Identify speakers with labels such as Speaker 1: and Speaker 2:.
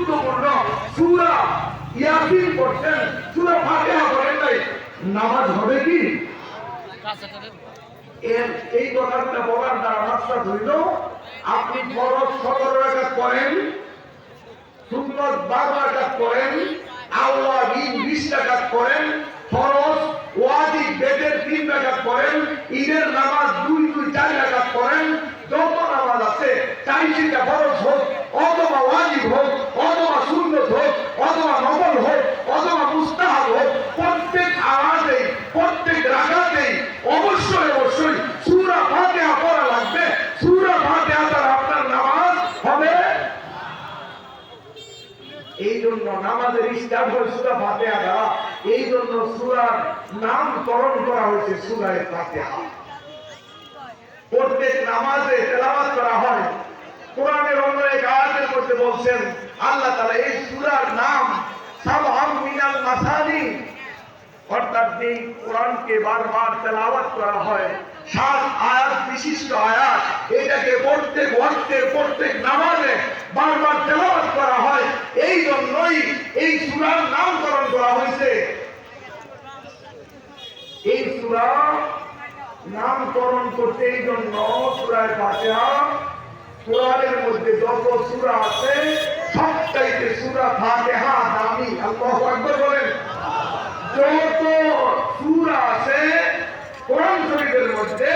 Speaker 1: গুরুত্বপূর্ণ সূরা ইয়াসিন পড়ছেন, সূরা ফাতিহা পড়েন নাই, নামাজ হবে কি? এই কথাটা বলার দ্বারা মাকসাদ হইল আপনি ফরজ 17 রাকাত পড়েন, সুন্নাত 12 রাকাত পড়েন, আওয়াবিন 20 রাকাত পড়েন, ফরজ ওয়াজিব বেদের 3 রাকাত পড়েন, ঈদের নামাজ 2-4 রাকাত পড়েন, যত নামাজ আছে চাই সেটা ফরজ হোক অথবা ওয়াজিব হোক অথবা সুন্নাত হোক অথবা নফল হোক অথবা মুস্তাহাব হোক, প্রত্যেক আওয়াজে প্রত্যেক রাকাতে অবশ্যই অবশ্যই সূরা ফাতিহা পড়া লাগবে। সূরা ফাতিহা দ্বারা আপনার নামাজ হবে। এই জন্য নামাজের স্টার্ট হয় সূরা ফাতিহা দ্বারা। এই জন্য সূরার নামকরণ করা হয়েছে সূরা ফাতিহা। প্রত্যেক নামাজে তেলাওয়াত করা হয়। কোরআনের অন্য এক আয়াতের মধ্যে বলছেন আল্লাহ তাআলা এই সূরার নাম সাবআম মিনাল মাসানি, অর্থাৎ এই কোরআনকে বারবার তেলাওয়াত করা হয় 7 আয়াত বিশিষ্ট আয়াত, এটাকে প্রত্যেক ওয়াক্তের প্রত্যেক নামাজে বারবার তেলাওয়াত করা হয়। এই জন্যই এই সূরার নামকরণ করা হয়েছে। এই সূরা নামকরণ করতে এই জন্য সূরা ফাতিহা কোরআনের মধ্যে যত সূরা আছে সবচাইতে সূরা ফাতিহা দামি। আল্লাহু আকবার বলেন। যত সূরা আছে কোরআন শরীফের মধ্যে